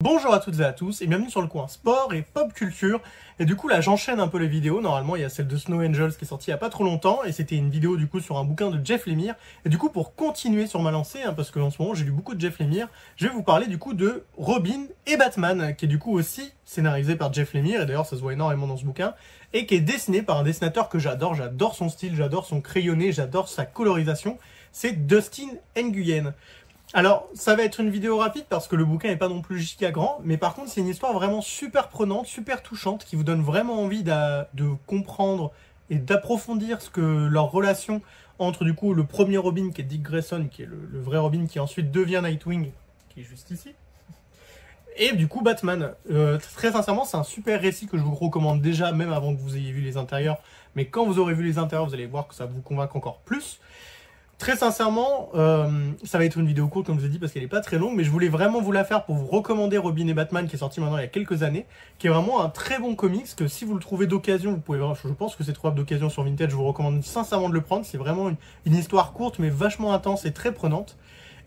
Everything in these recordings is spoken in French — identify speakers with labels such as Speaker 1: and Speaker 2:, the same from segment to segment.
Speaker 1: Bonjour à toutes et à tous et bienvenue sur le coin sport et pop culture. Et du coup là j'enchaîne un peu les vidéos. Normalement il y a celle de Snow Angels qui est sortie il y a pas trop longtemps et c'était une vidéo du coup sur un bouquin de Jeff Lemire. Et du coup pour continuer sur ma lancée, parce que en ce moment j'ai lu beaucoup de Jeff Lemire, je vais vous parler du coup de Robin et Batman qui est du coup aussi scénarisé par Jeff Lemire et d'ailleurs ça se voit énormément dans ce bouquin et qui est dessiné par un dessinateur que j'adore son style, j'adore son crayonné, j'adore sa colorisation. C'est Dustin Nguyen. Alors, ça va être une vidéo rapide parce que le bouquin n'est pas non plus giga grand, mais par contre, c'est une histoire vraiment super prenante, super touchante, qui vous donne vraiment envie de comprendre et d'approfondir ce que leur relation entre du coup le premier Robin qui est Dick Grayson, qui est le vrai Robin qui ensuite devient Nightwing, qui est juste ici, et du coup Batman. Très sincèrement, c'est un super récit que je vous recommande déjà, même avant que vous ayez vu les intérieurs, mais quand vous aurez vu les intérieurs, vous allez voir que ça vous convainc encore plus. Très sincèrement, ça va être une vidéo courte comme je vous ai dit parce qu'elle n'est pas très longue, mais je voulais vraiment vous la faire pour vous recommander Robin et Batman qui est sorti maintenant il y a quelques années, qui est vraiment un très bon comics que si vous le trouvez d'occasion, vous pouvez, je pense que c'est trouvable d'occasion sur Vintage, je vous recommande sincèrement de le prendre. C'est vraiment une histoire courte mais vachement intense et très prenante.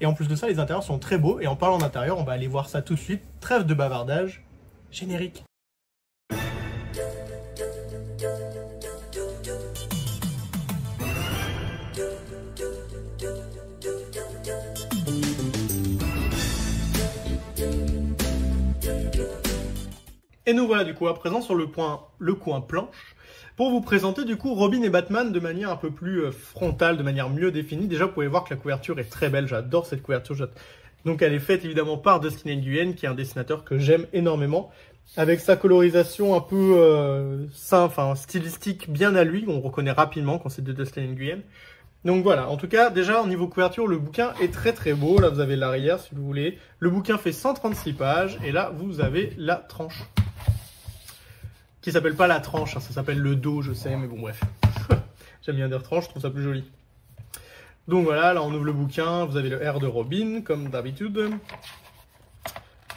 Speaker 1: Et en plus de ça, les intérieurs sont très beaux. Et en parlant d'intérieur, on va aller voir ça tout de suite. Trêve de bavardage, générique. Et nous voilà du coup à présent sur le coin planche pour vous présenter du coup Robin et Batman de manière un peu plus frontale, de manière mieux définie. Déjà vous pouvez voir que la couverture est très belle, j'adore cette couverture. Donc elle est faite évidemment par Dustin Nguyen qui est un dessinateur que j'aime énormément. Avec sa colorisation un peu stylistique bien à lui, on reconnaît rapidement quand c'est de Dustin Nguyen. Donc voilà, en tout cas, déjà au niveau couverture, le bouquin est très très beau. Là, vous avez l'arrière si vous voulez. Le bouquin fait 136 pages et là, vous avez la tranche. Qui s'appelle pas la tranche, hein, ça s'appelle le dos, je sais, mais bon, bref. J'aime bien dire tranche, je trouve ça plus joli. Donc voilà, là on ouvre le bouquin, vous avez le R de Robin, comme d'habitude.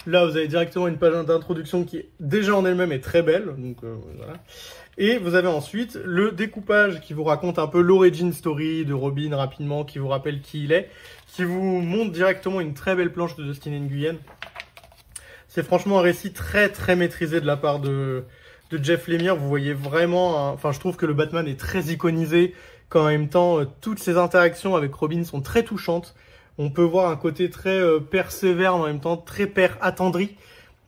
Speaker 1: Là, vous avez directement une page d'introduction qui, déjà en elle-même, est très belle. Donc voilà. Et vous avez ensuite le découpage qui vous raconte un peu l'origin story de Robin rapidement, qui vous rappelle qui il est, qui vous montre directement une très belle planche de Dustin Nguyen. C'est franchement un récit très très maîtrisé de la part de Jeff Lemire. Vous voyez vraiment, enfin je trouve que le Batman est très iconisé, quand en même temps toutes ses interactions avec Robin sont très touchantes. On peut voir un côté très persévère, en même temps très père attendri.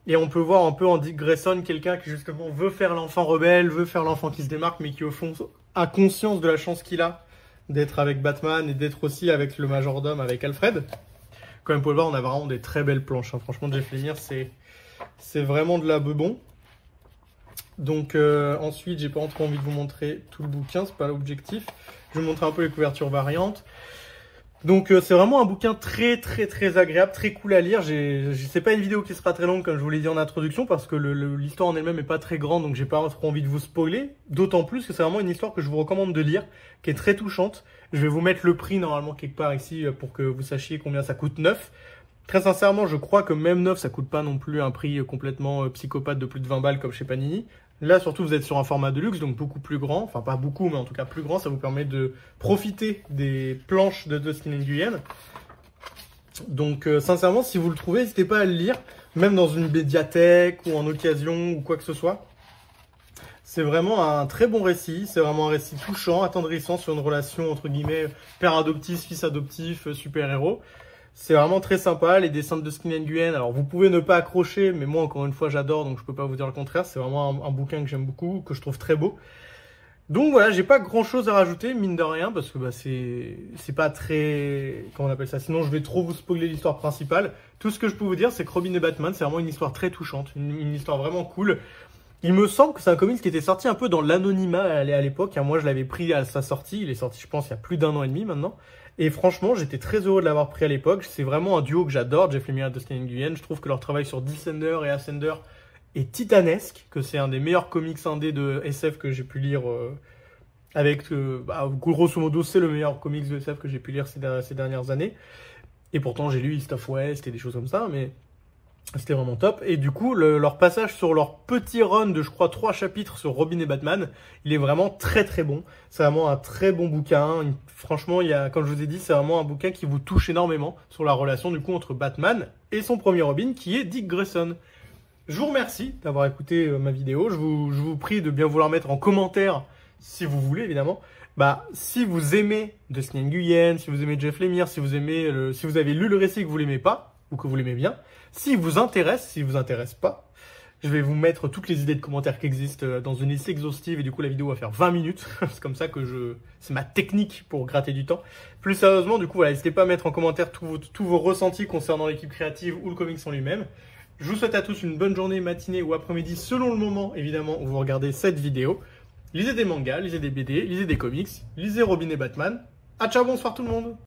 Speaker 1: Et on peut voir un peu en Dick Grayson quelqu'un qui justement veut faire l'enfant rebelle, veut faire l'enfant qui se démarque, mais qui au fond a conscience de la chance qu'il a d'être avec Batman et d'être aussi avec le majordome, avec Alfred. Comme vous pouvez le voir, on a vraiment des très belles planches, hein. Franchement, Jeff Lemire, c'est vraiment de la bebon. Donc ensuite, j'ai pas trop envie de vous montrer tout le bouquin, c'est pas l'objectif. Je vais vous montrer un peu les couvertures variantes. Donc c'est vraiment un bouquin très très très agréable, très cool à lire. C'est pas une vidéo qui sera très longue comme je vous l'ai dit en introduction parce que l'histoire en elle-même est pas très grande, donc j'ai pas trop envie de vous spoiler. D'autant plus que c'est vraiment une histoire que je vous recommande de lire, qui est très touchante. Je vais vous mettre le prix normalement quelque part ici pour que vous sachiez combien ça coûte neuf. Très sincèrement, je crois que même neuf, ça coûte pas non plus un prix complètement psychopathe de plus de 20 balles comme chez Panini. Là, surtout, vous êtes sur un format de luxe, donc beaucoup plus grand. Enfin, pas beaucoup, mais en tout cas plus grand. Ça vous permet de profiter des planches de Dustin Nguyen. Donc, sincèrement, si vous le trouvez, n'hésitez pas à le lire, même dans une médiathèque ou en occasion ou quoi que ce soit. C'est vraiment un très bon récit. C'est vraiment un récit touchant, attendrissant sur une relation, entre guillemets, père adoptif, fils adoptif, super-héros. C'est vraiment très sympa, les dessins de Dustin Nguyen. Alors, vous pouvez ne pas accrocher, mais moi, encore une fois, j'adore, donc je peux pas vous dire le contraire. C'est vraiment un bouquin que j'aime beaucoup, que je trouve très beau. Donc voilà, j'ai pas grand chose à rajouter, mine de rien, parce que bah, c'est pas très... Comment on appelle ça? Sinon, je vais trop vous spoiler l'histoire principale. Tout ce que je peux vous dire, c'est que Robin et Batman, c'est vraiment une histoire très touchante, une histoire vraiment cool. Il me semble que c'est un comics qui était sorti un peu dans l'anonymat à l'époque. Moi, je l'avais pris à sa sortie. Il est sorti, je pense, il y a plus d'1 an et demi maintenant. Et franchement, j'étais très heureux de l'avoir pris à l'époque. C'est vraiment un duo que j'adore, Jeff Lemire et Dustin Nguyen. Je trouve que leur travail sur Descender et Ascender est titanesque, que c'est un des meilleurs comics indés de SF que j'ai pu lire grosso modo, c'est le meilleur comics de SF que j'ai pu lire ces dernières années. Et pourtant, j'ai lu East of West et des choses comme ça, mais c'était vraiment top. Et du coup, leur passage sur leur petit run de, je crois, 3 chapitres sur Robin et Batman, il est vraiment très très bon. C'est vraiment un très bon bouquin. Franchement, comme je vous ai dit, c'est vraiment un bouquin qui vous touche énormément sur la relation du coup entre Batman et et son premier Robin qui est Dick Grayson. Je vous remercie d'avoir écouté ma vidéo. Je vous prie de bien vouloir mettre en commentaire, si vous voulez évidemment, si vous aimez Dustin Nguyen, si vous aimez Jeff Lemire, si vous avez lu le récit et que vous l'aimez pas, ou que vous l'aimez bien, s'il vous intéresse pas, je vais vous mettre toutes les idées de commentaires qui existent dans une liste exhaustive et du coup la vidéo va faire 20 minutes. C'est comme ça que c'est ma technique pour gratter du temps. Plus sérieusement, du coup, voilà, n'hésitez pas à mettre en commentaire tous vos ressentis concernant l'équipe créative ou le comics en lui-même. Je vous souhaite à tous une bonne journée, matinée ou après-midi selon le moment évidemment où vous regardez cette vidéo. Lisez des mangas, lisez des BD, lisez des comics, lisez Robin et Batman. À ciao, bonsoir tout le monde!